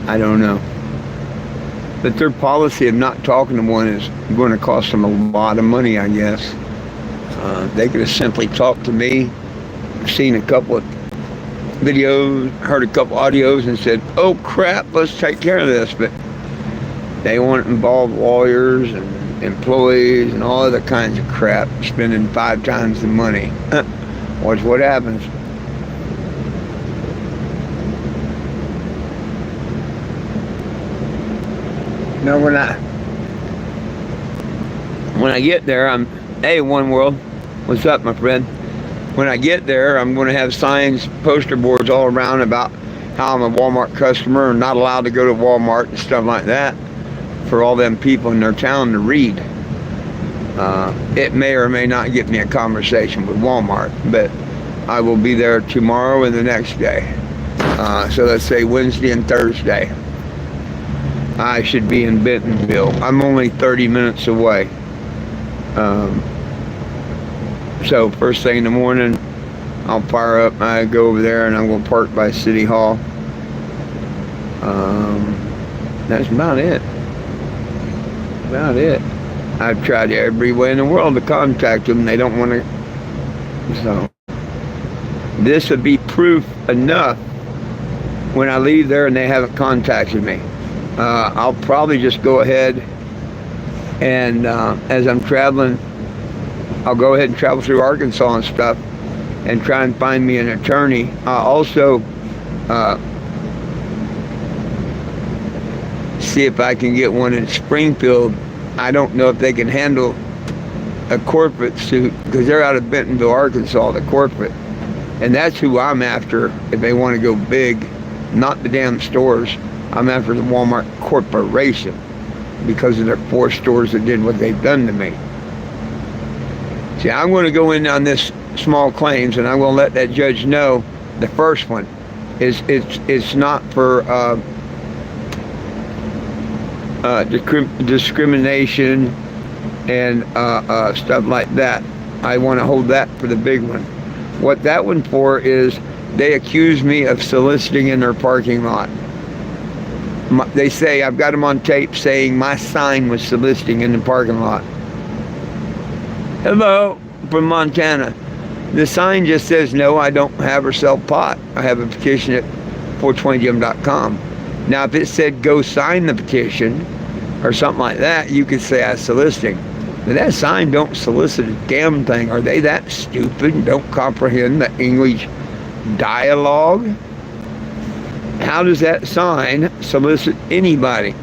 I don't know. But their policy of not talking to one is going to cost them a lot of money, I guess. They could have simply talked to me, seen a couple of videos, heard a couple audios, and said, "Oh crap, let's take care of this." But they want to involve lawyers and employees and all other kinds of crap, spending 5 times the money. Watch what happens. No, when I get there, hey, One World, what's up, my friend? When I get there, I'm going to have signs, poster boards all around about how I'm a Walmart customer and not allowed to go to Walmart and stuff like that for all them people in their town to read. It may or may not get me a conversation with Walmart, but I will be there tomorrow and the next day. So let's say Wednesday and Thursday. I should be in Bentonville. I'm only 30 minutes away. So first thing in the morning, I'll fire up. I go over there and I'm going to park by City Hall. That's about it. I've tried every way in the world to contact them. They don't want to. So this would be proof enough when I leave there and they haven't contacted me. I'll probably just go ahead and as I'm traveling, I'll go ahead and travel through Arkansas and stuff and try and find me an attorney. I'll also see if I can get one in Springfield. I don't know if they can handle a corporate suit because they're out of Bentonville, Arkansas, the corporate. And that's who I'm after if they want to go big, not the damn stores. I'm after the Walmart Corporation because of their 4 stores that did what they've done to me. See, I'm going to go in on this small claims and I'm going to let that judge know the first one is it's not for discrimination and stuff like that. I want to hold that for the big one. What that one for is they accuse me of soliciting in their parking lot. They say, I've got them on tape saying my sign was soliciting in the parking lot. Hello, from Montana. The sign just says, no, I don't have or sell pot. I have a petition at 420gym.com. Now, if it said, go sign the petition or something like that, you could say I was soliciting. But that sign don't solicit a damn thing. Are they that stupid and don't comprehend the English dialogue? How does that sign solicit anybody?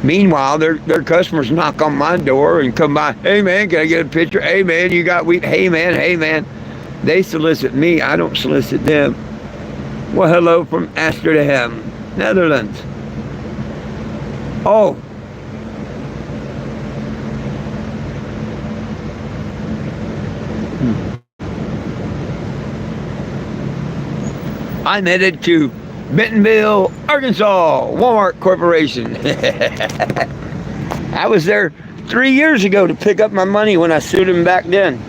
Meanwhile, their customers knock on my door and come by. Hey man, can I get a picture? Hey man, you got wheat? Hey man. They solicit me. I don't solicit them. Well, hello from Amsterdam, Netherlands. Oh. I'm headed to Bentonville, Arkansas, Walmart Corporation. I was there 3 years ago to pick up my money when I sued him back then.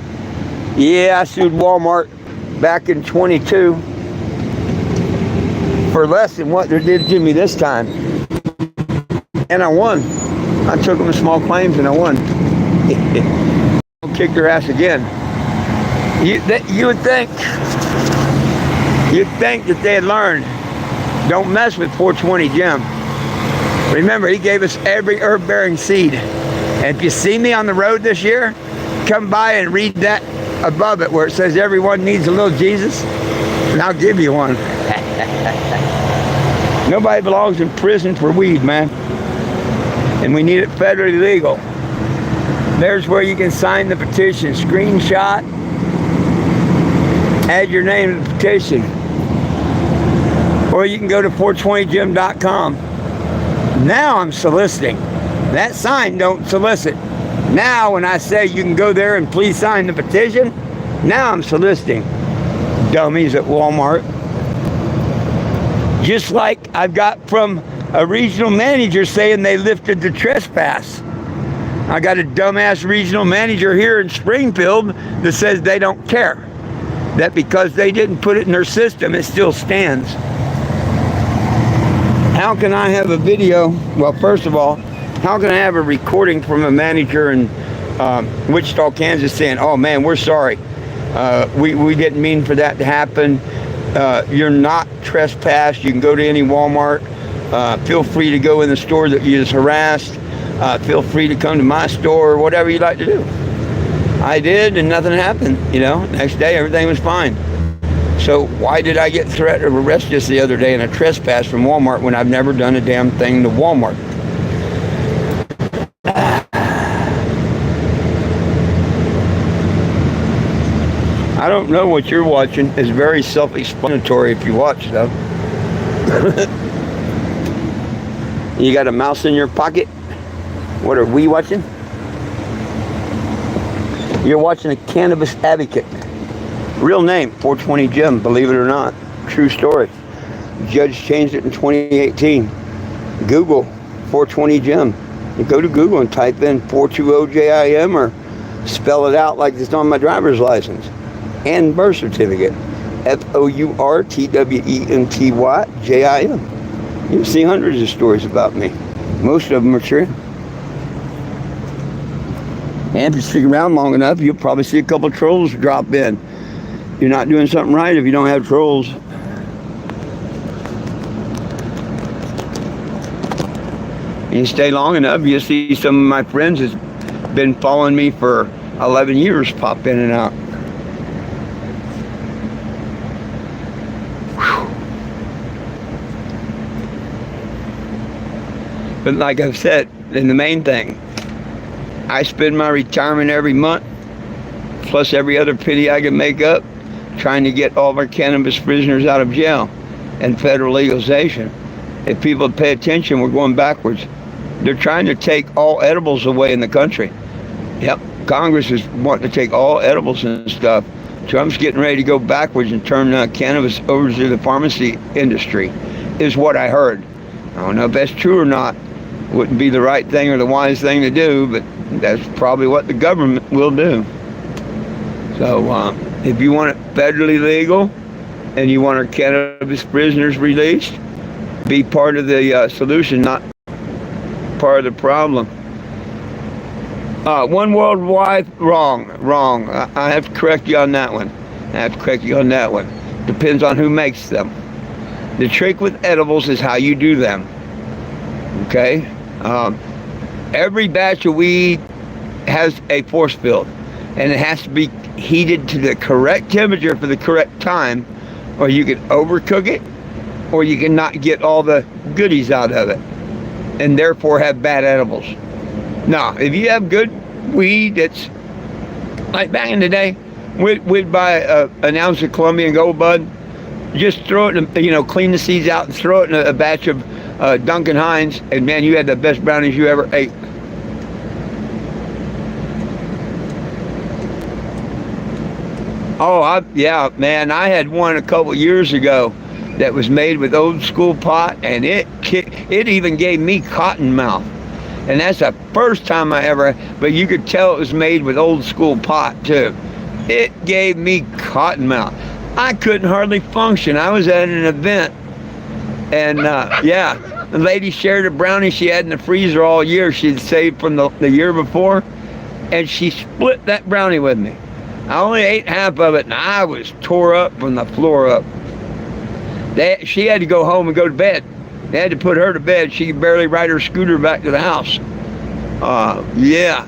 Yeah, I sued Walmart back in 22 for less than what they did to me this time. And I won. I took them to small claims and I won. Kicked their ass again. You would think that they had learned. Don't mess with 420 Jim. Remember, he gave us every herb-bearing seed. And if you see me on the road this year, come by and read that above it where it says everyone needs a little Jesus, and I'll give you one. Nobody belongs in prison for weed, man. And we need it federally legal. There's where you can sign the petition. Screenshot. Add your name to the petition. Or you can go to 420gym.com. Now I'm soliciting. That sign don't solicit. Now when I say you can go there and please sign the petition, now I'm soliciting. Dummies at Walmart. Just like I've got from a regional manager saying they lifted the trespass. I got a dumbass regional manager here in Springfield that says they don't care. That because they didn't put it in their system, it still stands. how can I have a video? Well, first of all, how can I have a recording from a manager in Wichita, Kansas saying, oh man, we're sorry. We didn't mean for that to happen. You're not trespassed. You can go to any Walmart. Feel free to go in the store that you was harassed. Feel free to come to my store or whatever you like to do. I did, and nothing happened. Next day everything was fine. So why did I get threat of arrest just the other day in a trespass from Walmart when I've never done a damn thing to Walmart? I don't know what you're watching. It's very self-explanatory if you watch, though. You got a mouse in your pocket? What are we watching? You're watching a cannabis advocate. Real name, 420 Jim, believe it or not. True story. Judge changed it in 2018. Google 420 Jim. You go to Google and type in 420 JIM or spell it out like it's on my driver's license and birth certificate. FOURTWENTY JIM. You'll see hundreds of stories about me. Most of them are true. And if you stick around long enough, you'll probably see a couple of trolls drop in. You're not doing something right if you don't have trolls. And you stay long enough, you'll see some of my friends that's been following me for 11 years pop in and out. Whew. But like I've said, and the main thing, I spend my retirement every month, plus every other penny I can make up, trying to get all of our cannabis prisoners out of jail and federal legalization. If people pay attention, we're going backwards. They're trying to take all edibles away in the country. Yep, Congress is wanting to take all edibles and stuff. Trump's getting ready to go backwards and turn cannabis over to the pharmacy industry, is what I heard. I don't know if that's true or not. Wouldn't be the right thing or the wise thing to do, but that's probably what the government will do. So if you want it federally legal and you want our cannabis prisoners released, be part of the solution, not part of the problem. One worldwide, wrong. I have to correct you on that one. Depends on who makes them. The trick with edibles is how you do them. Okay? Every batch of weed has a force field, and it has to be heated to the correct temperature for the correct time, or you can overcook it, or you can not get all the goodies out of it, and therefore have bad edibles. Now, if you have good weed, it's like back in the day, we'd buy an ounce of Colombian Gold Bud, just throw it in, clean the seeds out and throw it in a batch of Duncan Hines, and man, you had the best brownies you ever ate. Oh, yeah, man, I had one a couple years ago that was made with old school pot, and it even gave me cotton mouth. And that's the first time I ever, but you could tell it was made with old school pot too. It gave me cotton mouth. I couldn't hardly function. I was at an event, and yeah, the lady shared a brownie she had in the freezer all year. She'd saved from the year before, and she split that brownie with me. I only ate half of it, and I was tore up from the floor up. She had to go home and go to bed. They had to put her to bed. She could barely ride her scooter back to the house. Yeah.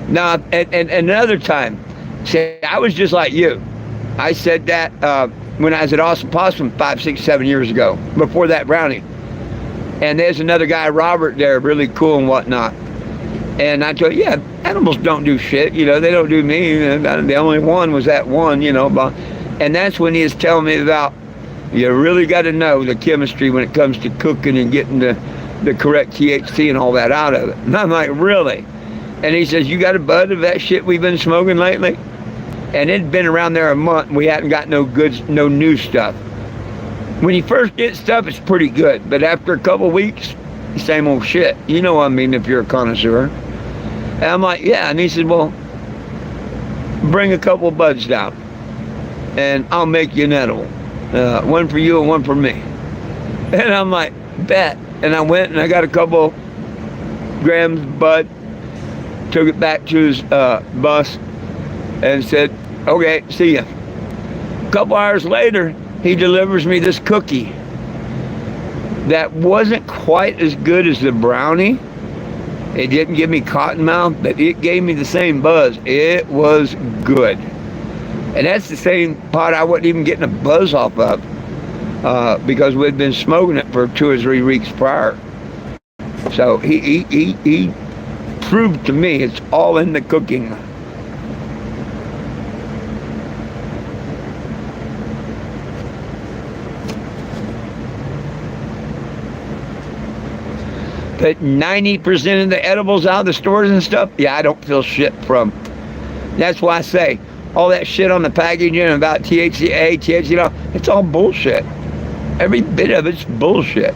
Now, and another time, see, I was just like you. I said that when I was at Awesome Possum 5, 6, 7 years ago, before that brownie. And there's another guy, Robert, there, really cool and whatnot. And I told you, yeah, animals don't do shit. They don't do me. The only one was that one, And that's when he was telling me about, you really got to know the chemistry when it comes to cooking and getting the correct THC and all that out of it. And I'm like, really? And he says, you got a bud of that shit we've been smoking lately? And it'd been around there a month, and we hadn't got no new stuff. When you first get stuff, it's pretty good. But after a couple weeks, same old shit. You know what I mean if you're a connoisseur. And I'm like, yeah. And he said, well, bring a couple of buds down, and I'll make you an edible. One for you and one for me. And I'm like, bet. and I went and I got a couple grams of bud, took it back to his bus, and said, okay, see ya. A couple hours later, he delivers me this cookie that wasn't quite as good as the brownie. It didn't give me cotton mouth, but it gave me the same buzz. It was good. And that's the same pot I wasn't even getting a buzz off of because we'd been smoking it for 2 or 3 weeks prior. So he proved to me it's all in the cooking. But 90% of the edibles out of the stores and stuff, yeah, I don't feel shit from. That's why I say all that shit on the packaging about THCA, THC, it's all bullshit. Every bit of it's bullshit.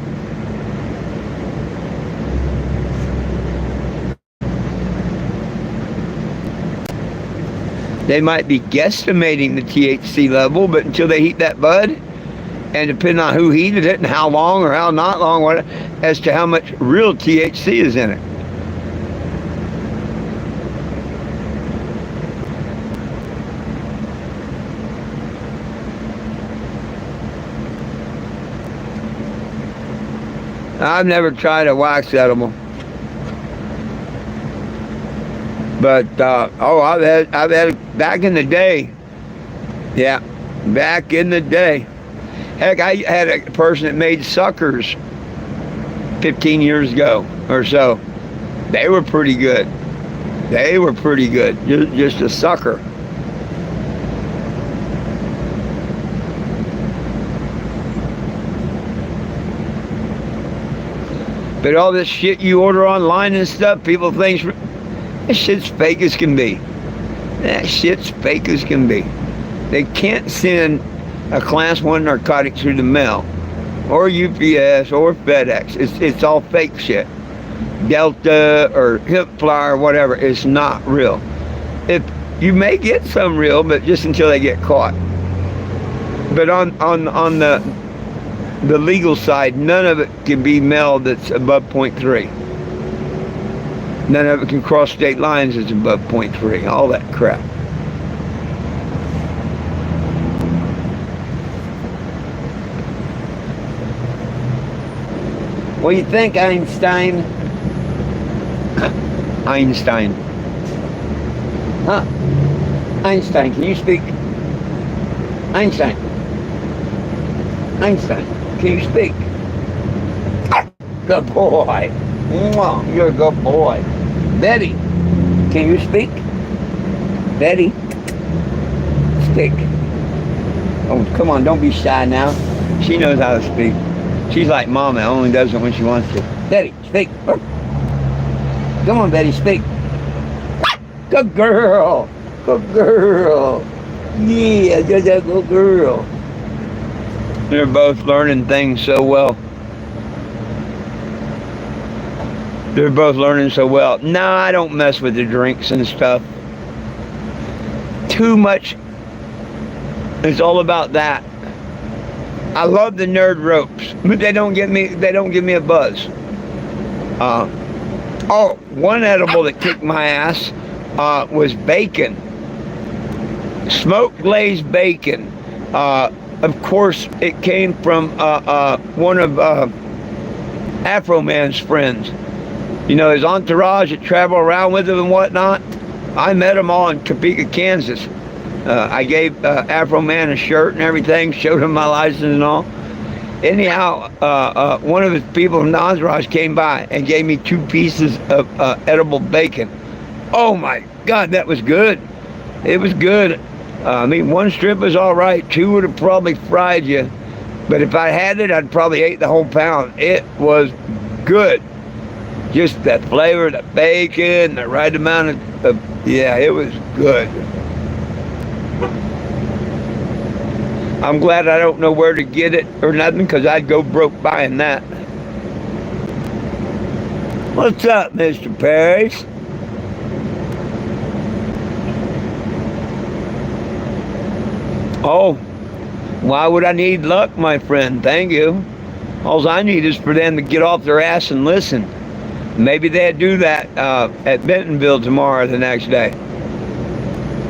They might be guesstimating the THC level, but until they heat that bud, and depending on who heated it and how long or how not long, as to how much real THC is in it. I've never tried a wax edible, but I've had it back in the day. Yeah, back in the day. Heck, I had a person that made suckers 15 years ago or so. They were pretty good. They were pretty good. Just a sucker. But all this shit you order online and stuff, people think that shit's fake as can be. That shit's fake as can be. They can't send a class 1 narcotic through the mail, or UPS, or FedEx. It's all fake shit. Delta or Hipfly or whatever, it's not real. If you may get some real, but just until they get caught. But on the legal side, none of it can be mailed that's above 0.3. None of it can cross state lines that's above 0.3. All that crap. What do you think, Einstein? Einstein. Huh? Einstein, can you speak? Einstein. Einstein, can you speak? Good boy. Mwah, you're a good boy. Betty, can you speak? Betty, speak. Oh, come on, don't be shy now. She knows how to speak. She's like Mama, only does it when she wants to. Betty, speak. Come on, Betty, speak. Good girl. Good girl. Yeah, just a good girl. They're both learning things so well. They're both learning so well. No, I don't mess with the drinks and stuff. Too much. It's all about that. I love the nerd ropes, but they don't give me a buzz. One edible that kicked my ass was bacon. Smoked glazed bacon. Of course, it came from one of Afro Man's friends. You know, his entourage that travel around with him and whatnot. I met them all in Topeka, Kansas. I gave Afro Man a shirt and everything, showed him my license and all. Anyhow, one of his people from the entourage came by and gave me 2 pieces of edible bacon. Oh my God, that was good. It was good. I mean, 1 strip was all right. 2 would have probably fried you. But if I had it, I'd probably ate the whole pound. It was good. Just that flavor, the bacon, the right amount of yeah, it was good. I'm glad I don't know where to get it or nothing, because I'd go broke buying that. What's up, Mr. Parrish? Oh, why would I need luck, my friend? Thank you. All I need is for them to get off their ass and listen. Maybe they'll do that at Bentonville tomorrow or the next day.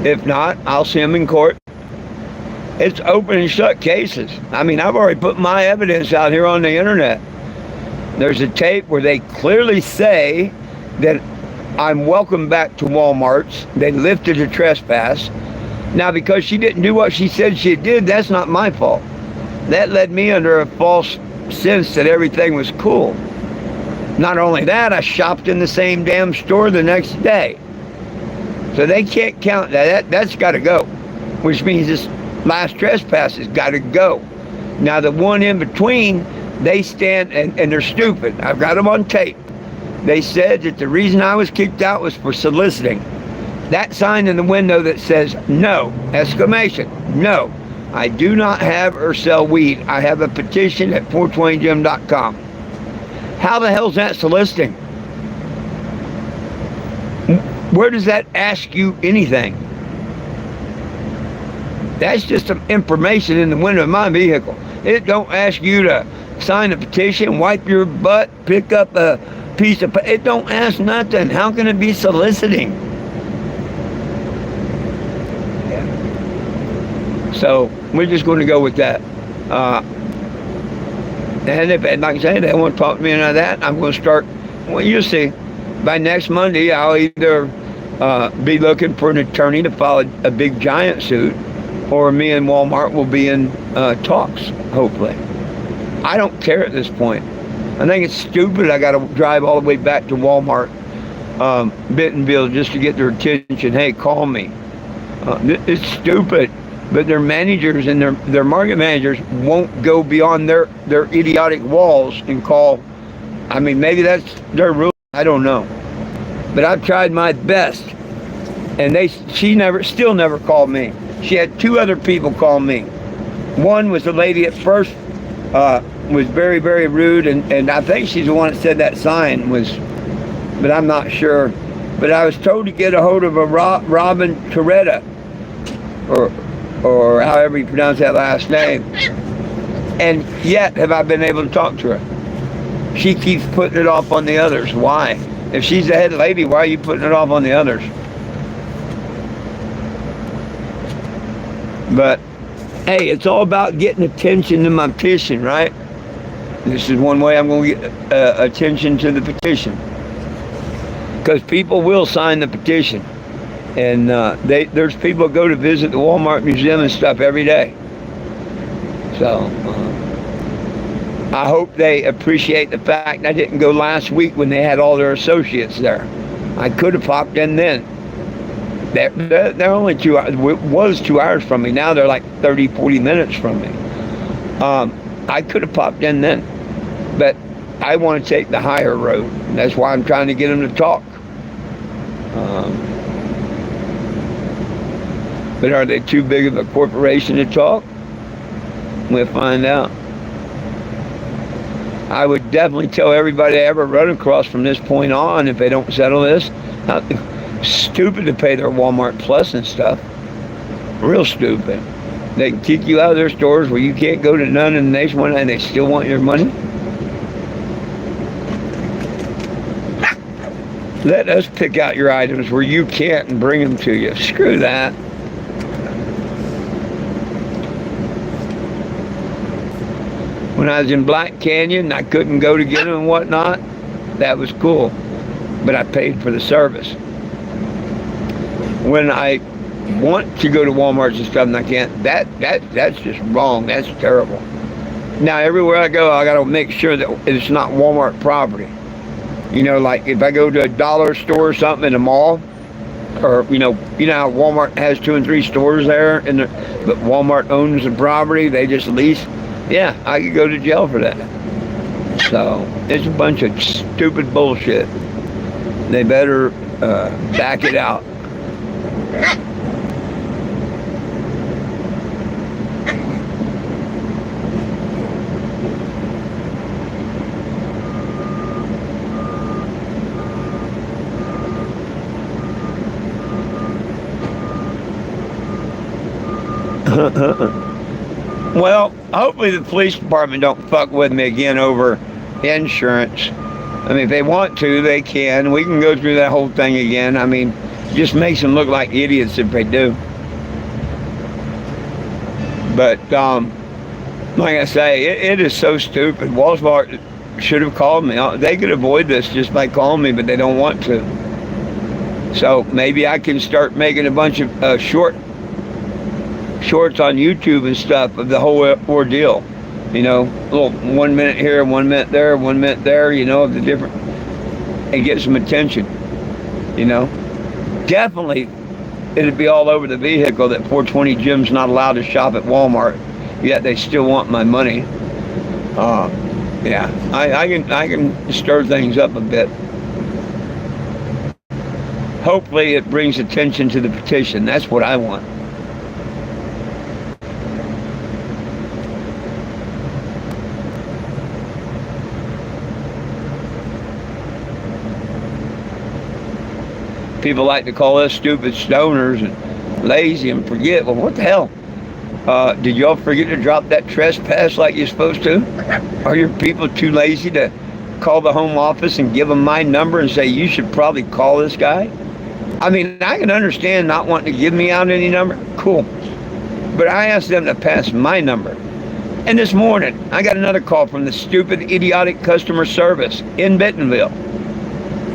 If not, I'll see them in court. It's open and shut cases. I mean, I've already put my evidence out here on the internet. There's a tape where they clearly say that I'm welcome back to Walmart's. They lifted the trespass. Now, because she didn't do what she said she did, that's not my fault. That led me under a false sense that everything was cool. Not only that, I shopped in the same damn store the next day. So they can't count that. That's got to go, which means this last trespass has got to go. Now, the one in between, they stand, and they're stupid. I've got them on tape. They said that the reason I was kicked out was for soliciting. That sign in the window that says no, exclamation, no, I do not have or sell weed. I have a petition at 420gym.com. How the hell's that soliciting? Where does that ask you anything? That's just some information in the window of my vehicle. It don't ask you to sign a petition, wipe your butt, pick up a piece of... It don't ask nothing. How can it be soliciting? Yeah. So we're just going to go with that. And if, like I say, they want to talk to me about that, I'm going to start... Well, you'll see. By next Monday, I'll either be looking for an attorney to file a big giant suit, or me and Walmart will be in talks, hopefully. I don't care at this point. I think it's stupid I got to drive all the way back to Walmart, Bentonville, just to get their attention. Hey, call me. It's stupid. But their managers and their market managers won't go beyond their idiotic walls and call. I mean, maybe that's their rule. I don't know. But I've tried my best. And she still never called me. She had two other people call me. One was a lady at first, was very, very rude, and I think she's the one that said that sign was, but I'm not sure. But I was told to get a hold of a Robin Toretta, or however you pronounce that last name. And yet have I been able to talk to her. She keeps putting it off on the others. Why? If she's the head lady, why are you putting it off on the others? But hey, it's all about getting attention to my petition, right? This is one way I'm going to get attention to the petition, because people will sign the petition, and there's people who go to visit the Walmart Museum and stuff every day. So I hope they appreciate the fact I didn't go last week when they had all their associates there. I could have popped in then. They're only 2 hours, was 2 hours from me. Now they're like 30, 40 minutes from me. I could have popped in then, but I want to take the higher road. That's why I'm trying to get them to talk. But are they too big of a corporation to talk? We'll find out. I would definitely tell everybody I ever run across from this point on, if they don't settle this, stupid to pay their Walmart Plus and stuff. Real stupid. They can kick you out of their stores where you can't go to none in the nationwide, and they still want your money. Let us pick out your items where you can't and bring them to you. Screw that. When I was in Black Canyon, I couldn't go to get them and whatnot. That was cool, but I paid for the service. When I want to go to Walmart and stuff and I can't, that's just wrong. That's terrible. Now everywhere I go, I gotta make sure that it's not Walmart property. You know, like if I go to a dollar store or something in a mall, or you know how Walmart has 2 and 3 stores there, but Walmart owns the property, they just lease. Yeah, I could go to jail for that. So it's a bunch of stupid bullshit. They better back it out. Well, hopefully the police department don't fuck with me again over insurance. I mean, if they want to, they can. We can go through that whole thing again. I mean, it just makes them look like idiots if they do. But like I say, it is so stupid. Walmart should have called me. They could avoid this just by calling me, but they don't want to. So maybe I can start making a bunch of shorts on YouTube and stuff of the whole ordeal. You know, a little 1 minute here, 1 minute there, 1 minute there, you know, of the different, and get some attention, you know. Definitely, it'd be all over the vehicle that 420 Jim's not allowed to shop at Walmart, yet they still want my money. Yeah, I can stir things up a bit. Hopefully it brings attention to the petition. That's what I want. People like to call us stupid stoners and lazy and forget. Well, what the hell? Did y'all forget to drop that trespass like you're supposed to? Are your people too lazy to call the home office and give them my number and say, you should probably call this guy? I mean, I can understand not wanting to give me out any number. Cool. But I asked them to pass my number. And this morning, I got another call from the stupid, idiotic customer service in Bentonville.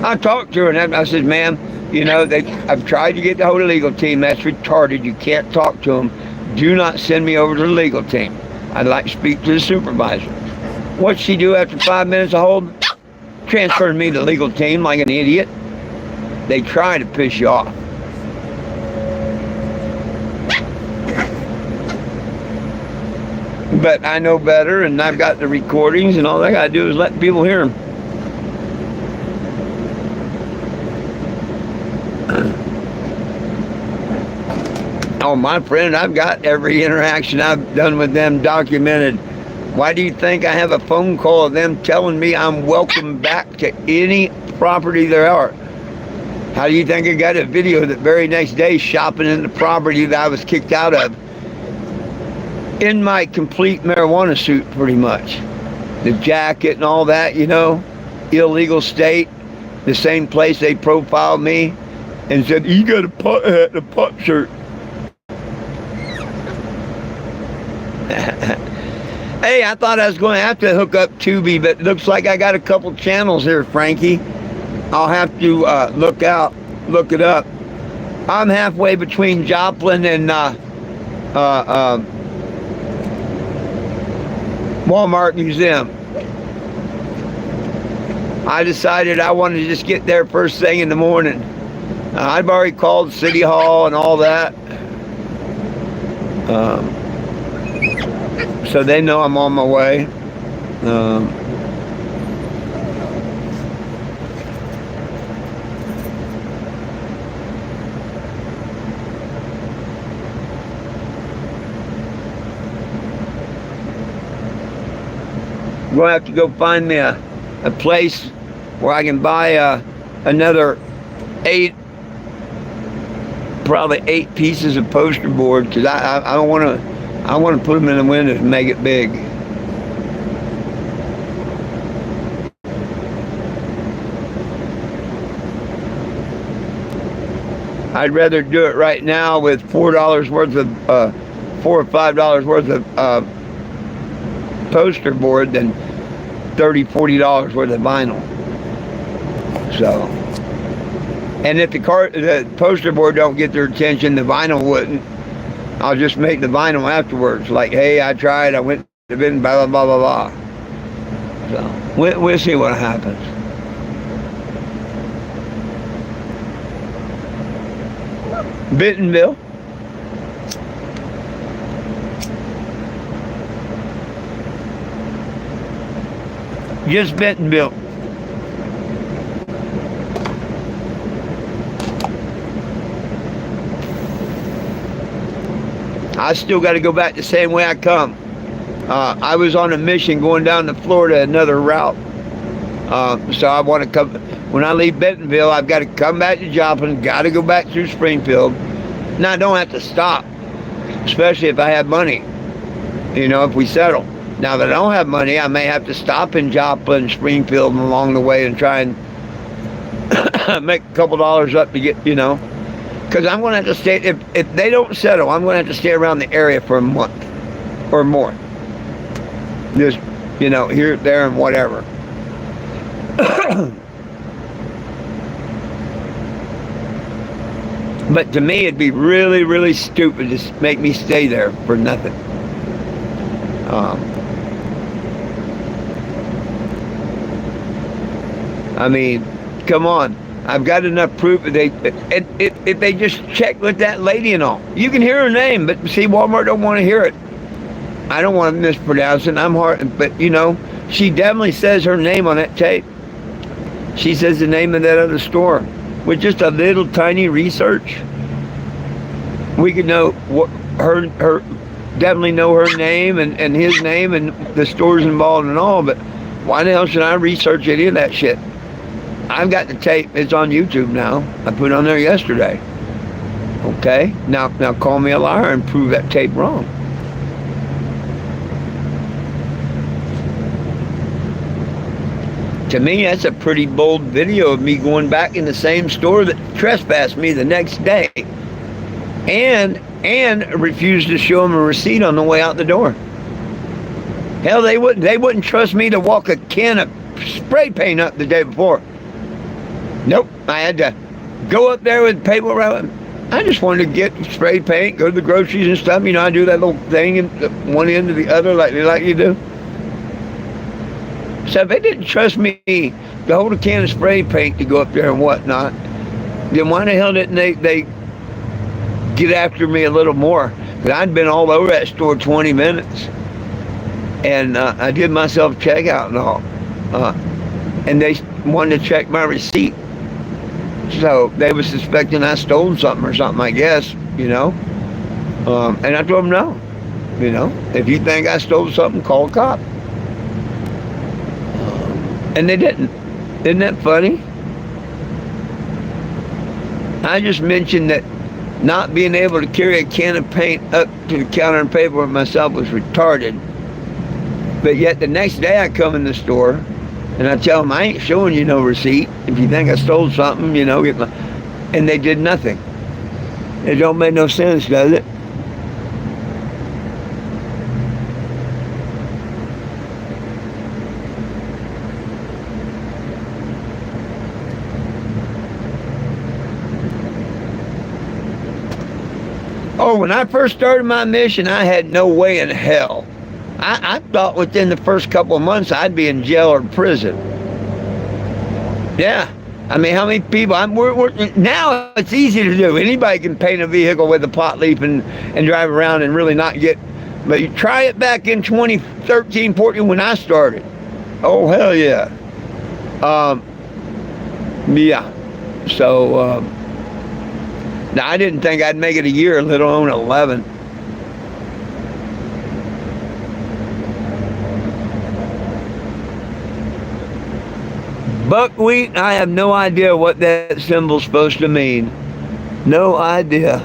I talked to her and I said, ma'am, you know, I've tried to get the whole legal team. That's retarded. You can't talk to them. Do not send me over to the legal team. I'd like to speak to the supervisor. What'd she do after 5 minutes of hold? Transferred me to the legal team like an idiot. They try to piss you off. But I know better, and I've got the recordings, and all I got to do is let people hear them. Oh, my friend, I've got every interaction I've done with them documented. Why do you think I have a phone call of them telling me I'm welcome back to any property there are? How do you think I got a video the very next day shopping in the property that I was kicked out of? In my complete marijuana suit, pretty much. The jacket and all that, you know, illegal state, the same place they profiled me and said, you got a pot hat and a pot shirt. Hey, I thought I was going to have to hook up Tubi, but it looks like I got a couple channels here, Frankie. I'll have to look it up. I'm halfway between Joplin and Walmart Museum. I decided I wanted to just get there first thing in the morning. I've already called City Hall and all that. So they know I'm on my way. I'm going to have to go find me a place where I can buy another probably eight pieces of poster board, because I don't want to. I want to put them in the window and make it big. I'd rather do it right now with $4 worth of $4 or $5 worth of poster board than $30, $40 worth of vinyl. So, and if the poster board don't get their attention, the vinyl wouldn't. I'll just make the vinyl afterwards. Like, hey, I tried, I went to bed, blah, blah, blah, blah, blah. So, we'll see what happens. Bentonville. Just Bentonville. I still got to go back the same way I come. I was on a mission going down to Florida, another route. So I want to come. When I leave Bentonville, I've got to come back to Joplin, got to go back through Springfield. Now, I don't have to stop, especially if I have money. You know, if we settle. Now that I don't have money, I may have to stop in Joplin, Springfield, and along the way and try and make a couple dollars up to get, you know. Because I'm going to have to stay, if they don't settle, I'm going to have to stay around the area for a month or more. Just, you know, here, there, and whatever. But to me, it'd be really, really stupid to make me stay there for nothing. I mean, come on. I've got enough proof that if they just check with that lady and all. You can hear her name, but see, Walmart don't want to hear it. I don't want to mispronounce it. I'm hard, but you know, she definitely says her name on that tape. She says the name of that other store. With just a little tiny research, we could know what her definitely know her name and his name and the stores involved and all. But why the hell should I research any of that shit? I've got the tape. It's on YouTube now. I put it on there yesterday. Okay, now call me a liar and prove that tape wrong. To me, that's a pretty bold video of me going back in the same store that trespassed me the next day, and refused to show them a receipt on the way out the door. Hell, they wouldn't trust me to walk a can of spray paint up the day before. Nope, I had to go up there with paper. I just wanted to get spray paint, go to the groceries and stuff. You know, I do that little thing in one end to the other like you do. So if they didn't trust me to hold a can of spray paint to go up there and whatnot, then why the hell didn't they get after me a little more? Because I'd been all over that store 20 minutes. And I did myself checkout and all. And they wanted to check my receipt. So they were suspecting I stole something or something, I guess, you know. And I told them no. You know, if you think I stole something, call a cop. And they didn't. Isn't that funny? I just mentioned that not being able to carry a can of paint up to the counter and pay for it myself was retarded. But yet the next day I come in the store and I tell them, I ain't showing you no receipt. If you think I stole something, you know, and they did nothing. It don't make no sense, does it? Oh, when I first started my mission, I had no way in hell. I thought within the first couple of months I'd be in jail or prison. Yeah. I mean, how many people? Now it's easy to do. Anybody can paint a vehicle with a pot leaf and drive around and really not get. But you try it back in 2013, 14 when I started. Oh, hell yeah. Yeah. So, now, I didn't think I'd make it a year, let alone 11. Buckwheat, I have no idea what that symbol's supposed to mean. No idea.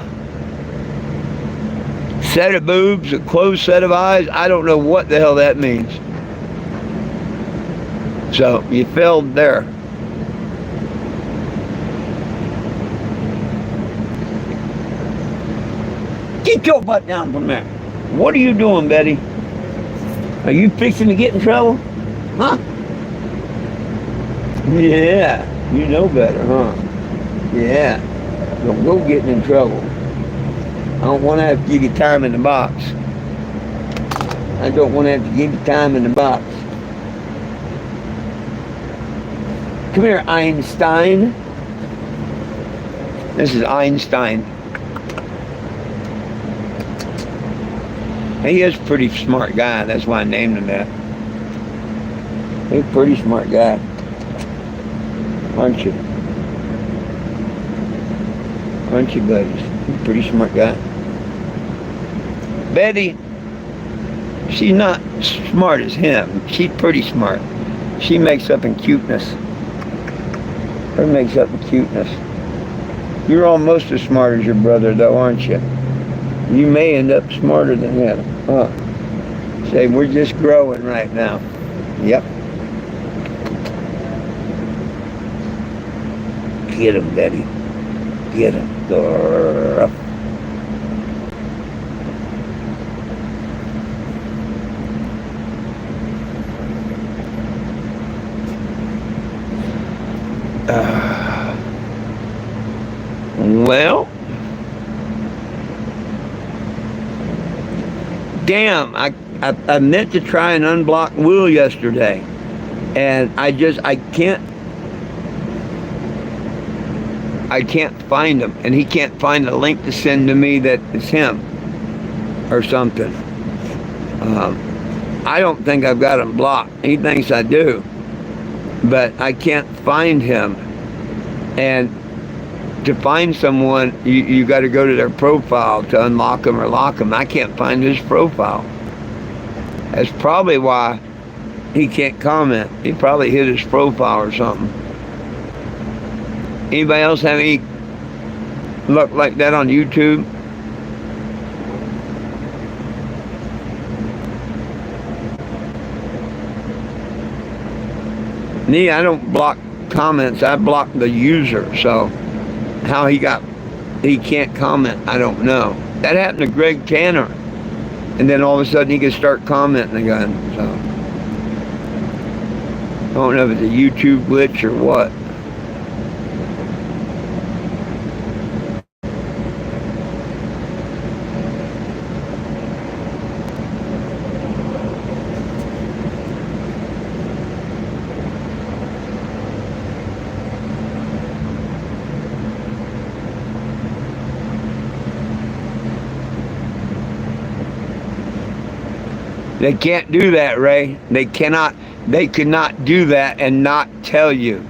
Set of boobs, a closed set of eyes, I don't know what the hell that means. So, you failed there. Get your butt down from there. What are you doing, Betty? Are you fixing to get in trouble? Huh? Yeah, you know better, huh? Yeah. Don't go getting in trouble. I don't want to have to give you time in the box. I don't want to have to give you time in the box. Come here, Einstein. This is Einstein. He is a pretty smart guy. That's why I named him that. He's a pretty smart guy. Aren't you? Aren't you, buddies? He's a pretty smart guy. Betty, she's not smart as him. She's pretty smart. She makes up in cuteness. Her makes up in cuteness. You're almost as smart as your brother, though, aren't you? You may end up smarter than him. Huh? Say, we're just growing right now. Yep. Get him, Betty. Get him. Girl. Well, damn, I meant to try and unblock Will yesterday, and I can't find him, and he can't find the link to send to me that it's him or something. I don't think I've got him blocked. He thinks I do, but I can't find him. And to find someone, you got to go to their profile to unlock them or lock them. I can't find his profile. That's probably why he can't comment. He probably hit his profile or something. Anybody else have any luck like that on YouTube? Me, I don't block comments. I block the user. So how he can't comment, I don't know. That happened to Greg Tanner. And then all of a sudden he could start commenting again. So I don't know if it's a YouTube glitch or what. They can't do that, Ray. They cannot do that and not tell you.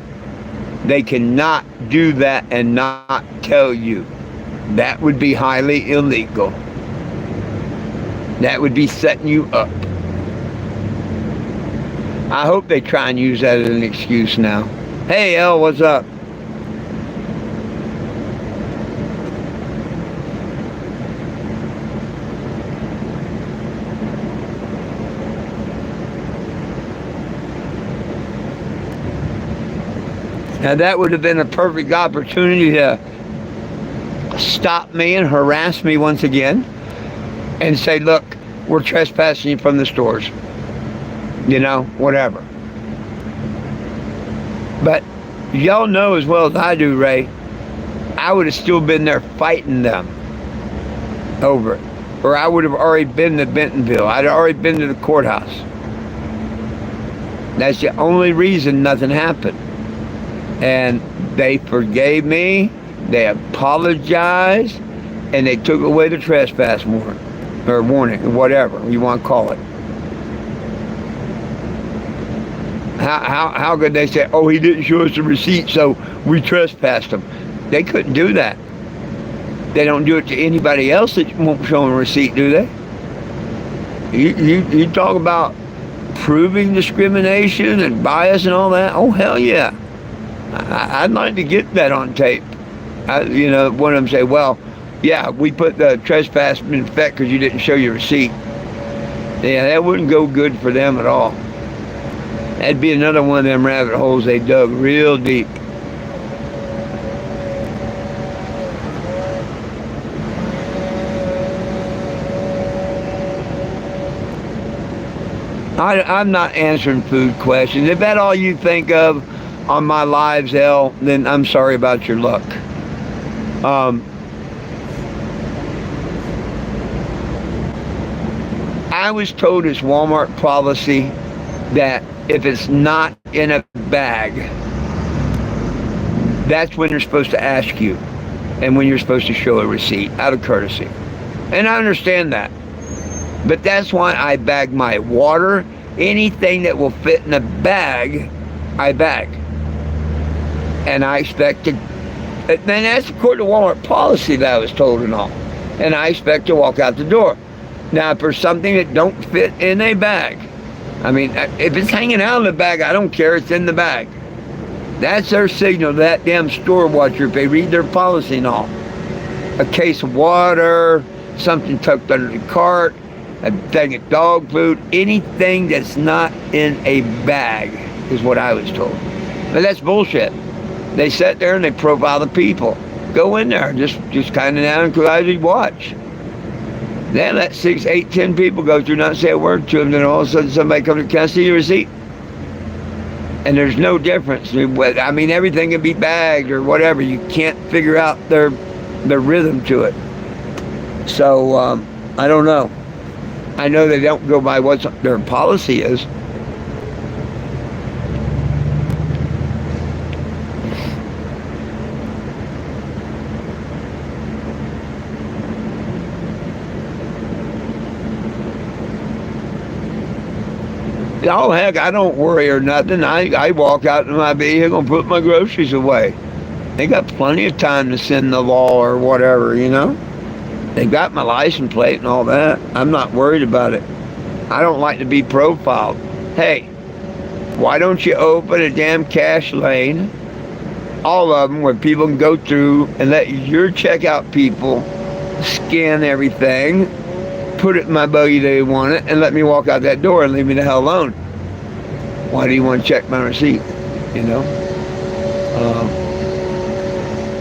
They cannot do that and not tell you. That would be highly illegal. That would be setting you up. I hope they try and use that as an excuse now. Hey, El, what's up? Now that would have been a perfect opportunity to stop me and harass me once again and say, look, we're trespassing you from the stores. You know, whatever. But y'all know as well as I do, Ray, I would have still been there fighting them over it. Or I would have already been to Bentonville. I'd already been to the courthouse. That's the only reason nothing happened. And they forgave me, they apologized, and they took away the trespass warrant, or warning, whatever you want to call it. How could they say, oh, he didn't show us the receipt, so we trespassed him? They couldn't do that. They don't do it to anybody else that won't show them a receipt, do they? You talk about proving discrimination and bias and all that? Oh, hell yeah. I'd like to get that on tape. One of them say, well, yeah, we put the trespass in effect because you didn't show your receipt. Yeah, that wouldn't go good for them at all. That'd be another one of them rabbit holes they dug real deep. I'm not answering food questions. If that's all you think of on my lives, El, then I'm sorry about your luck. I was told it's Walmart policy that if it's not in a bag, that's when they're supposed to ask you and when you're supposed to show a receipt out of courtesy. And I understand that. But that's why I bag my water. Anything that will fit in a bag, I bag. And I expect to, and that's according to Walmart policy that I was told and all. And I expect to walk out the door. Now, for something that don't fit in a bag, I mean, if it's hanging out in the bag, I don't care, it's in the bag. That's their signal to that damn store watcher if they read their policy and all. A case of water, something tucked under the cart, a thing of dog food, anything that's not in a bag is what I was told. But that's bullshit. They sit there and they profile the people. Go in there, just kind of down and casually watch. Then let 6, 8, 10 people go through, not say a word to them, then all of a sudden somebody comes to, can I see your receipt? And there's no difference. I mean, everything can be bagged or whatever. You can't figure out their rhythm to it. So, I don't know. I know they don't go by what their policy is. Oh, heck, I don't worry or nothing. I walk out in my vehicle and put my groceries away. They got plenty of time to send the law or whatever, you know? They got my license plate and all that. I'm not worried about it. I don't like to be profiled. Hey, why don't you open a damn cash lane, all of them, where people can go through and let your checkout people scan everything, put it in my buggy they want it, and let me walk out that door and leave me the hell alone. Why do you want to check my receipt? You know?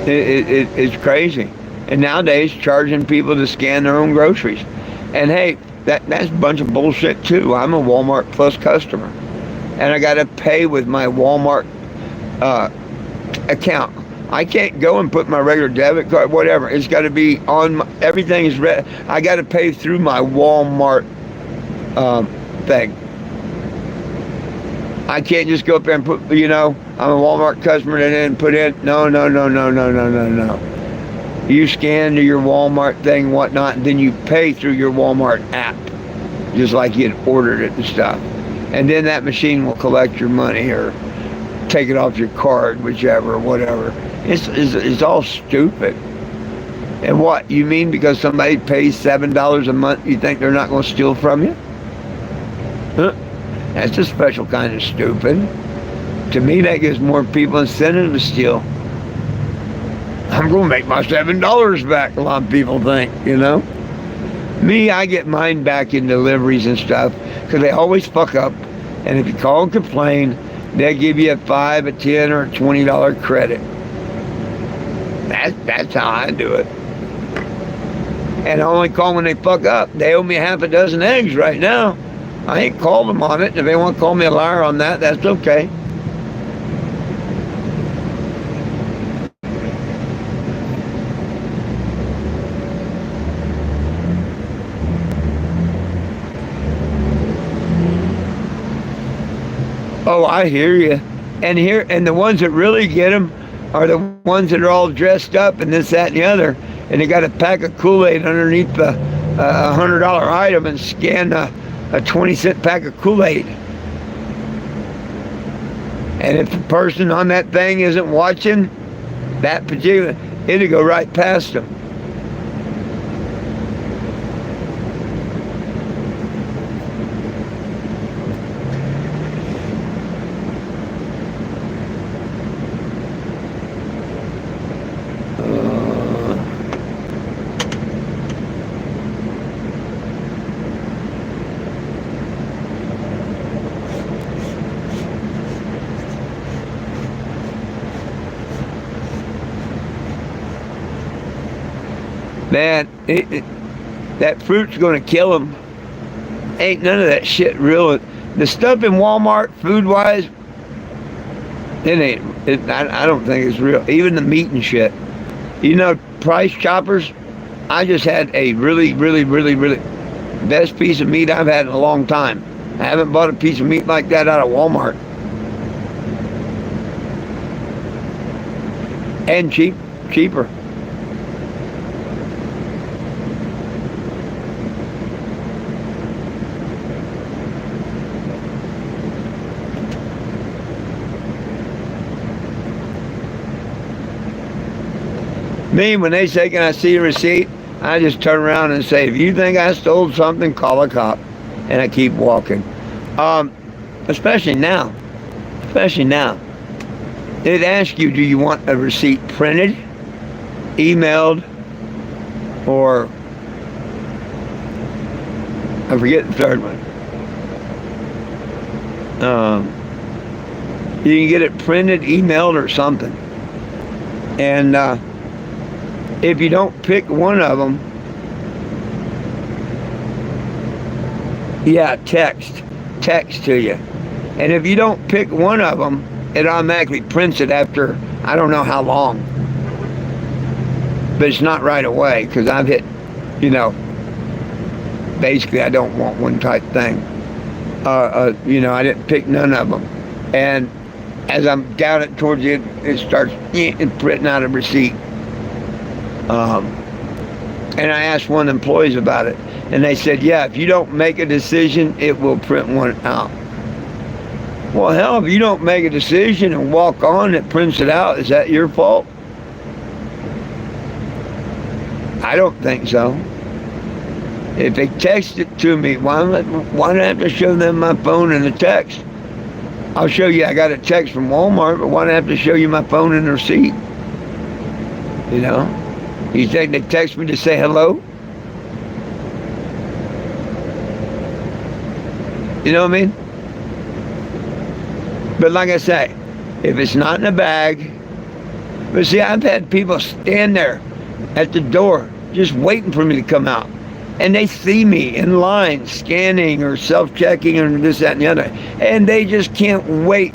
It's crazy. And nowadays, charging people to scan their own groceries. And hey, that's a bunch of bullshit too. I'm a Walmart Plus customer. And I got to pay with my Walmart account. I can't go and put my regular debit card, whatever. It's got to be on everything is red. I got to pay through my Walmart thing. I can't just go up there and put, you know, I'm a Walmart customer and then put in. No. You scan to your Walmart thing, whatnot, and then you pay through your Walmart app, just like you had ordered it and stuff. And then that machine will collect your money or take it off your card, whichever, or whatever. It's all stupid. And what, you mean because somebody pays $7 a month, you think they're not going to steal from you? Huh? That's a special kind of stupid. To me, that gives more people incentive to steal. I'm going to make my $7 back, a lot of people think, you know? Me, I get mine back in deliveries and stuff because they always fuck up. And if you call and complain, they'll give you a $5, a $10, or a $20 credit. That's how I do it. And I only call when they fuck up. They owe me half a dozen eggs right now. I ain't called them on it. If they want to call me a liar on that, that's okay. Oh, I hear you. And the ones that really get them are the ones that are all dressed up and this, that, and the other, and they got a pack of Kool-Aid underneath the $100 item and scan a 20-cent pack of Kool-Aid. And if the person on that thing isn't watching that particular, it'll go right past them. Man, that fruit's going to kill them. Ain't none of that shit real. The stuff in Walmart, food-wise, I don't think it's real. Even the meat and shit. You know, Price Choppers, I just had a really best piece of meat I've had in a long time. I haven't bought a piece of meat like that out of Walmart. And cheaper. Me, when they say, can I see a receipt? I just turn around and say, if you think I stole something, call a cop. And I keep walking. Especially now. It asks you, do you want a receipt printed, emailed, or I forget the third one. You can get it printed, emailed, or something. And if you don't pick one of them, yeah, text to you. And if you don't pick one of them, it automatically prints it after I don't know how long. But it's not right away, because I've hit, basically I don't want one type thing. I didn't pick none of them. And as I'm down it towards it, it starts printing out a receipt. And I asked one of the employees about it, and they said, yeah, if you don't make a decision, it will print one out. Well, hell, if you don't make a decision and walk on, it prints it out. Is that your fault? I don't think so. If they text it to me, why do I have to show them my phone and the text? I'll show you I got a text from Walmart, but why do I have to show you my phone and the receipt? You think they text me to say hello? You know what I mean? But like I say, if it's not in a bag, but see, I've had people stand there at the door just waiting for me to come out. And they see me in line scanning or self-checking or this, that, and the other. And they just can't wait.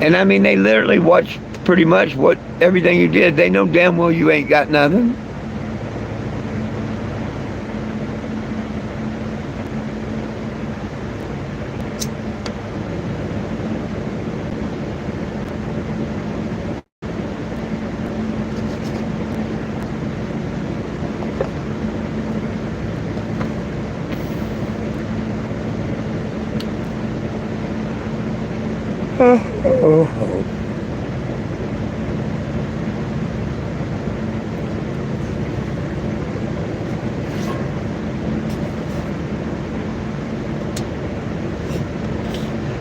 And I mean, they literally watch pretty much everything you did. They know damn well you ain't got nothing.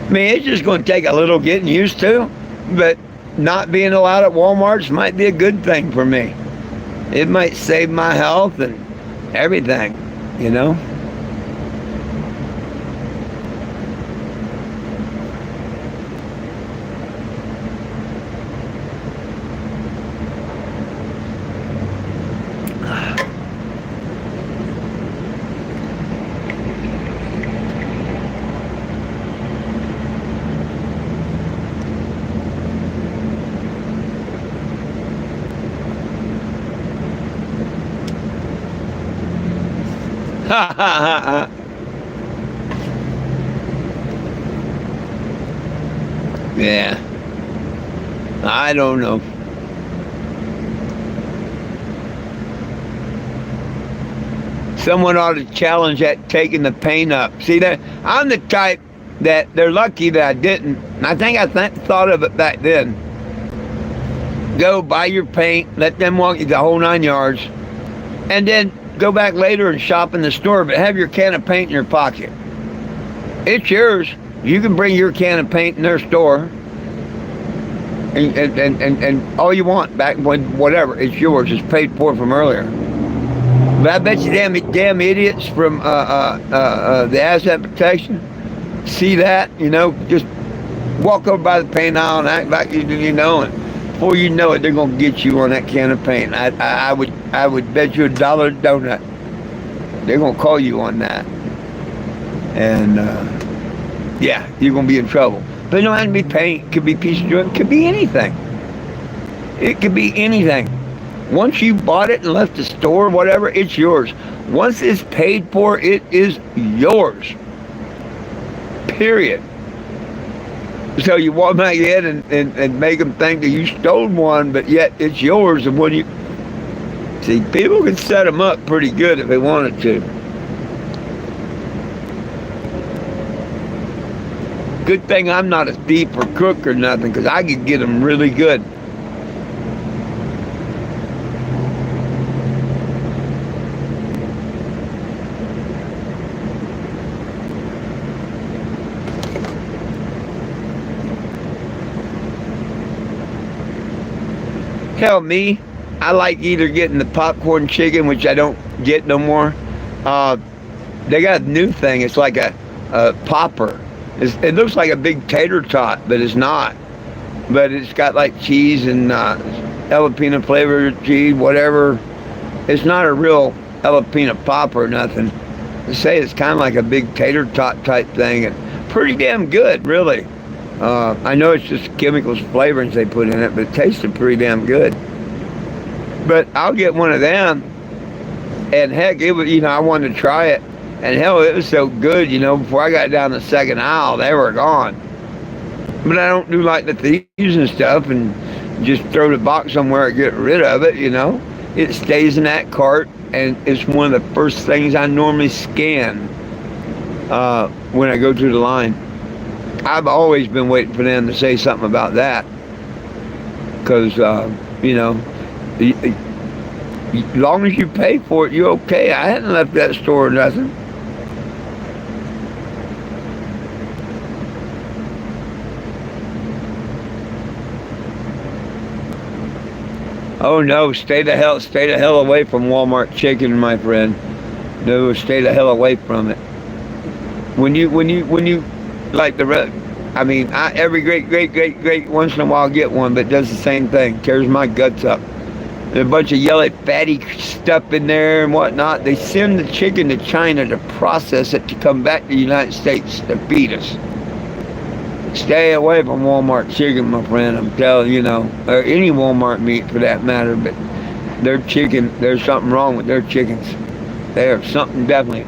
I mean, it's just going to take a little getting used to, but not being allowed at Walmart's might be a good thing for me. It might save my health and everything, Yeah. I don't know. Someone ought to challenge that taking the paint up. See, that I'm the type that they're lucky that I didn't. And I think thought of it back then. Go buy your paint, let them walk you the whole 9 yards, and then go back later and shop in the store, but have your can of paint in your pocket. It's yours. You can bring your can of paint in their store and all you want back when whatever. It's yours. It's paid for from earlier. But I bet you damn idiots from the asset protection see that, just walk over by the paint aisle and act like and before you know it, they're gonna get you on that can of paint. I would bet you $1 a donut. They're gonna call you on that, and yeah, you're gonna be in trouble. But it don't have to be paint. It could be piece of jewelry. It could be anything. It could be anything. Once you bought it and left the store, whatever, it's yours. Once it's paid for, it is yours. Period. So you walk back in and make them think that you stole one, but yet it's yours. And when you see, people can set them up pretty good if they wanted to. Good thing I'm not a thief or crook or nothing, because I could get them really good. Hell, me, I like either getting the popcorn chicken, which I don't get no more, They got a new thing. It's like a popper. It looks like a big tater tot, but it's not. But it's got like cheese and jalapeno flavored cheese, whatever. It's not a real jalapeno popper or nothing. They say it's kind of like a big tater tot type thing, and pretty damn good, really. I know it's just chemicals, flavorings they put in it, but it tasted pretty damn good. But I'll get one of them, and heck, it was, I wanted to try it, and hell, it was so good, before I got down the second aisle, they were gone. But I don't do like the thieves and stuff, and just throw the box somewhere and get rid of it, It stays in that cart, and it's one of the first things I normally scan when I go through the line. I've always been waiting for them to say something about that, because as long as you pay for it, you're okay. I hadn't left that store or nothing. Oh no, stay the hell away from Walmart chicken, my friend. No, stay the hell away from it. When you like every great once in a while get one, but it does the same thing. Tears my guts up. There's a bunch of yellow fatty stuff in there and whatnot. They send the chicken to China to process it to come back to the United States to feed us. Stay away from Walmart chicken, my friend. I'm telling you, or any Walmart meat for that matter. But their chicken, there's something wrong with their chickens. There's something definitely.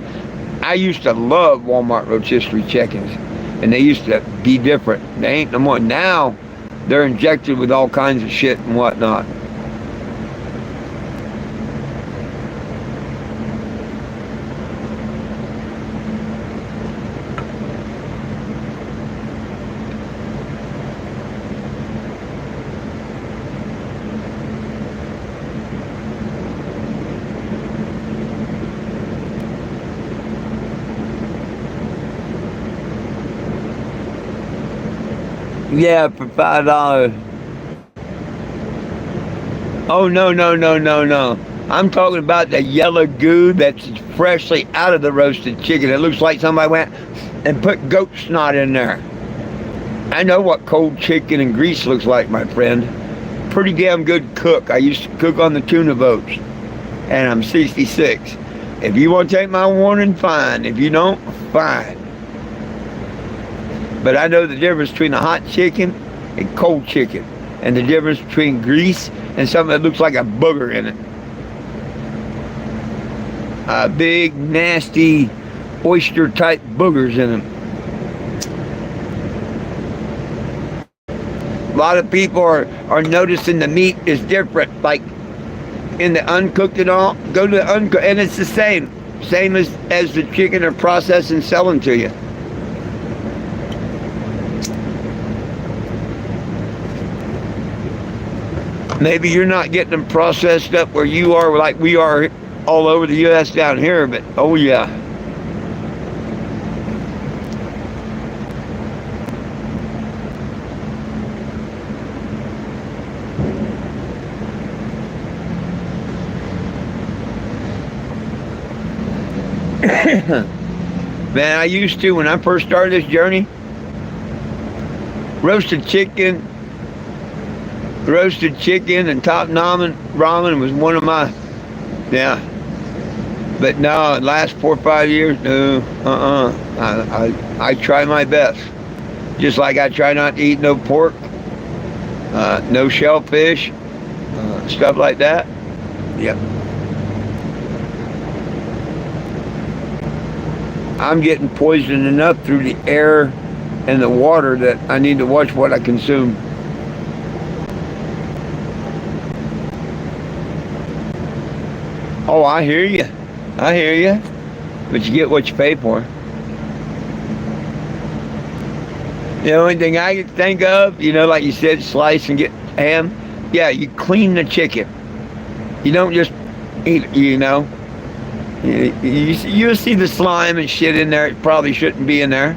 I used to love Walmart rotisserie chickens, and they used to be different. They ain't no more. Now they're injected with all kinds of shit and whatnot. Yeah, for $5. Oh no. I'm talking about the yellow goo that's freshly out of the roasted chicken. It looks like somebody went and put goat snot in there. I know what cold chicken and grease looks like, my friend. Pretty damn good cook. I used to cook on the tuna boats, and I'm 66. If you want to take my warning, fine. If you don't, fine. But I know the difference between a hot chicken and cold chicken, and the difference between grease and something that looks like a booger in it. Big, nasty, oyster-type boogers in them. A lot of people are noticing the meat is different, like in the uncooked and all. Go to the uncooked, and it's the same as the chicken are processed and selling to you. Maybe you're not getting them processed up where you are, like we are all over the U.S. down here, but oh yeah. Man, I used to, when I first started this journey, roasted chicken and top ramen was one of my, yeah. But no, the last 4 or 5 years, no, I try my best. Just like I try not to eat no pork, no shellfish, stuff like that. Yep. I'm getting poisoned enough through the air and the water that I need to watch what I consume. Oh, I hear you. But you get what you pay for. The only thing I can think of, like you said, slice and get ham. Yeah, you clean the chicken. You don't just eat it, You'll see the slime and shit in there. It probably shouldn't be in there.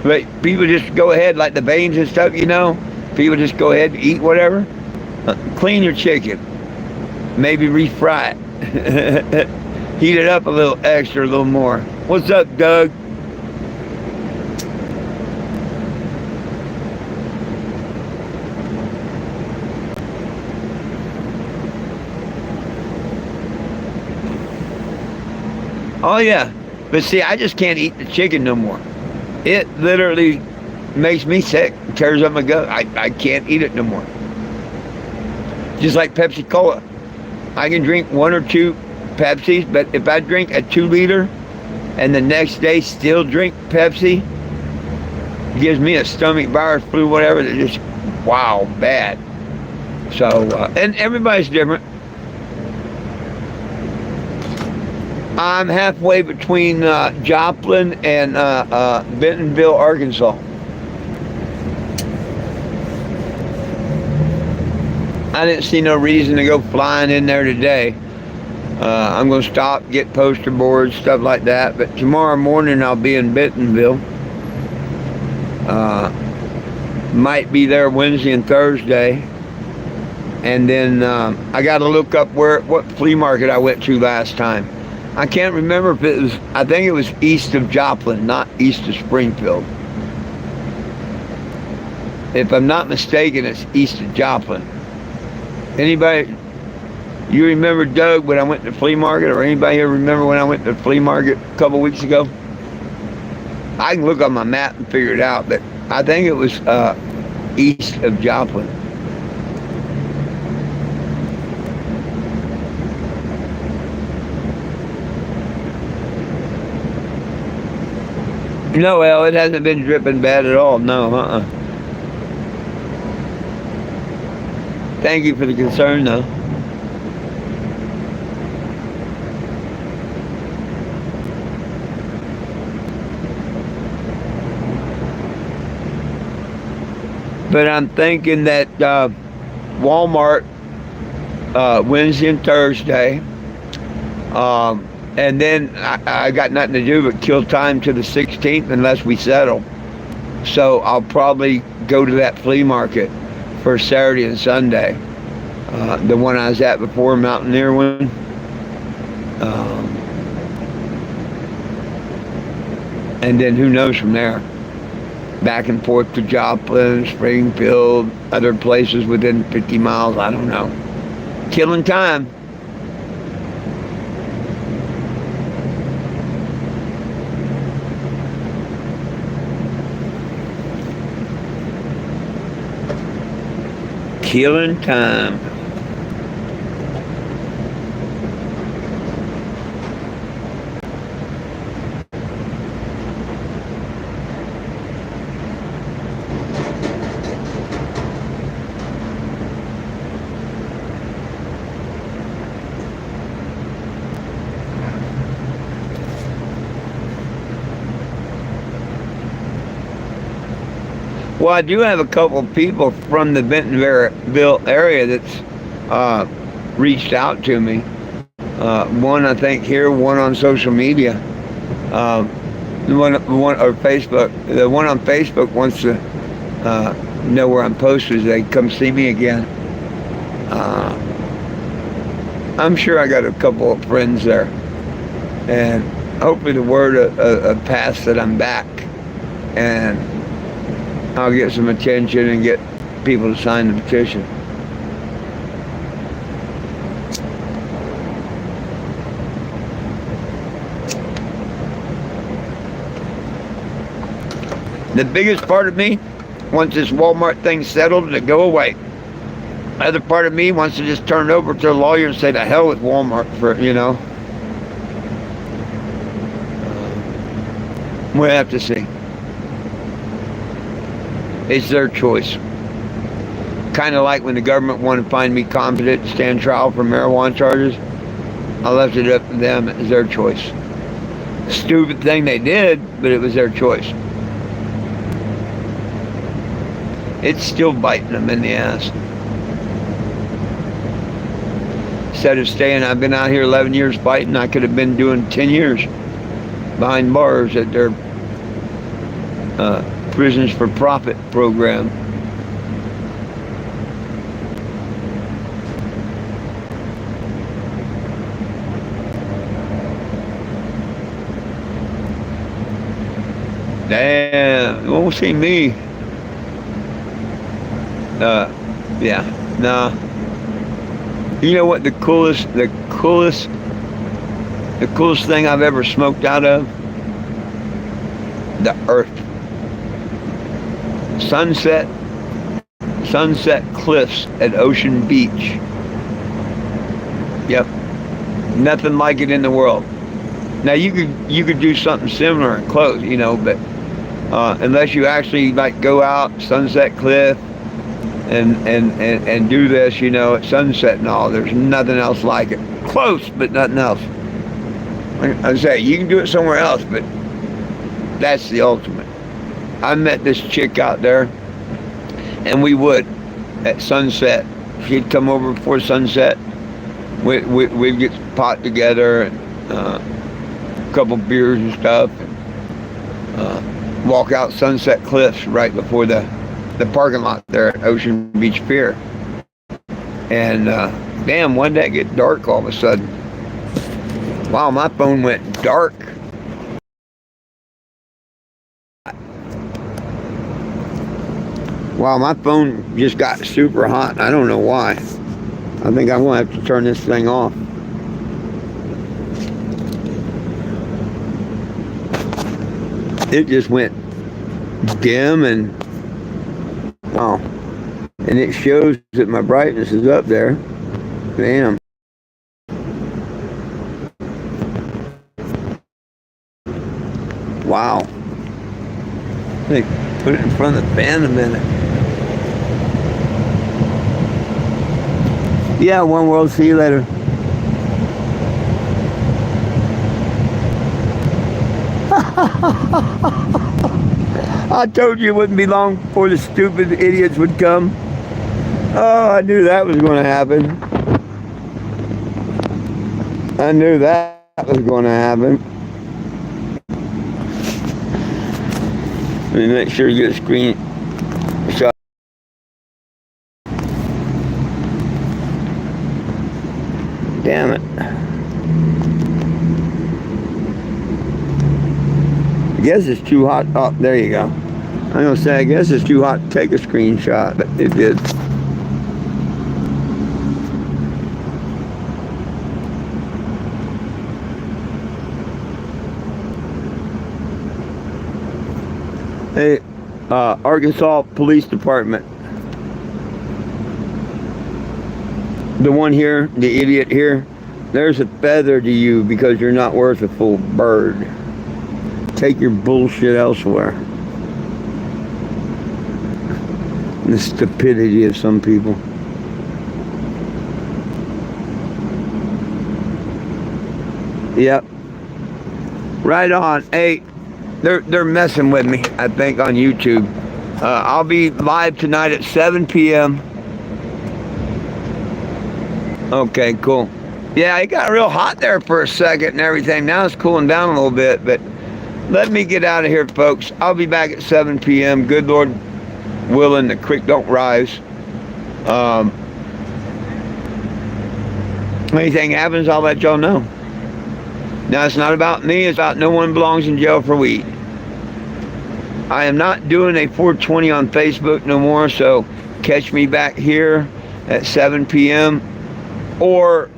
But people just go ahead, like the veins and stuff, People just go ahead and eat whatever. Clean your chicken. Maybe refry it. Heat it up a little extra, a little more. What's up, Doug? Oh yeah, but see, I just can't eat the chicken no more. It literally makes me sick, tears up my gut. I can't eat it no more. Just like Pepsi Cola, I can drink one or two Pepsis, but if I drink a 2 liter and the next day still drink Pepsi, it gives me a stomach virus, flu, whatever. That just wow, bad. So and everybody's different. I'm halfway between Joplin and Bentonville, Arkansas. I didn't see no reason to go flying in there today. I'm going to stop, get poster boards, stuff like that. But tomorrow morning I'll be in Bentonville. Might be there Wednesday and Thursday. And then I got to look up what flea market I went to last time. I can't remember if it was, I think it was east of Joplin, not east of Springfield. If I'm not mistaken, it's east of Joplin. Anybody, you remember, Doug, when I went to the flea market, or anybody here remember when I went to the flea market a couple weeks ago? I can look on my map and figure it out, but I think it was east of Joplin. No, well, it hasn't been dripping bad at all. No, Thank you for the concern, though. But I'm thinking that Walmart Wednesday and Thursday, and then I got nothing to do but kill time to the 16th unless we settle. So I'll probably go to that flea market for Saturday and Sunday. The one I was at before, Mountaineer one. And then who knows from there. Back and forth to Joplin, Springfield, other places within 50 miles, I don't know. Killing time. Killing time. Well, I do have a couple of people from the Bentonville area that's reached out to me. One, I think, here, one on social media. The one or Facebook. The one on Facebook wants to know where I'm posted. They come see me again. I'm sure I got a couple of friends there, and hopefully the word of pass that I'm back, and I'll get some attention and get people to sign the petition. The biggest part of me wants this Walmart thing settled to go away. The other part of me wants to just turn it over to a lawyer and say to hell with Walmart We'll have to see. It's their choice. Kind of like when the government wanted to find me competent to stand trial for marijuana charges. I left it up to them. It's their choice. Stupid thing they did, but it was their choice. It's still biting them in the ass. Instead of staying, I've been out here 11 years fighting. I could have been doing 10 years behind bars at their Prisons for Profit program. Damn, you won't see me. Yeah, nah. You know what the coolest thing I've ever smoked out of? The earth. Sunset cliffs at Ocean Beach. Yep. Nothing like it in the world. Now you could do something similar and close, but unless you actually like go out Sunset Cliff and do this, at sunset and all, there's nothing else like it. Close, but nothing else. Like I say, you can do it somewhere else, but that's the ultimate. I met this chick out there, and we would at sunset. She'd come over before sunset. We'd get pot together and a couple beers and stuff, and walk out Sunset Cliffs right before the parking lot there at Ocean Beach Pier. And damn, when did that get dark all of a sudden? Wow, my phone went dark. Wow, my phone just got super hot. I don't know why. I think I'm going to have to turn this thing off. It just went dim and wow. And it shows that my brightness is up there. Damn. Wow. Hey, put it in front of the fan a minute. Yeah, one world. See you later. I told you it wouldn't be long before the stupid idiots would come. Oh, I knew that was going to happen. I knew that was going to happen. Let me make sure you get a screen shot. Damn it. I guess it's too hot. Oh, there you go. I'm going to say, I guess it's too hot to take a screenshot, but it did. Hey, Arkansas Police Department. The one here, the idiot here, there's a feather to you because you're not worth a full bird. Take your bullshit elsewhere. The stupidity of some people. Yep. Right on. Hey, they're messing with me, I think, on YouTube. I'll be live tonight at 7 p.m. Okay, cool. Yeah, it got real hot there for a second and everything. Now it's cooling down a little bit, but let me get out of here, folks. I'll be back at 7 p.m. Good Lord willing, the creek don't rise. Anything happens, I'll let y'all know. Now, it's not about me. It's about no one belongs in jail for weed. I am not doing a 420 on Facebook no more, so catch me back here at 7 p.m. or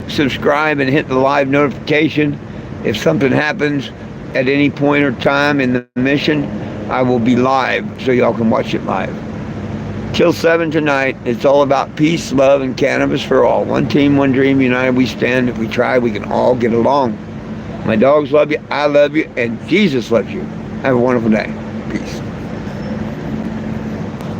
subscribe and hit the live notification. If something happens at any point or time in the mission, I will be live so y'all can watch it live. Till 7 tonight, it's all about peace, love, and cannabis for all. One team, one dream, united we stand. If we try, we can all get along. My dogs love you, I love you, and Jesus loves you. Have a wonderful day. Peace.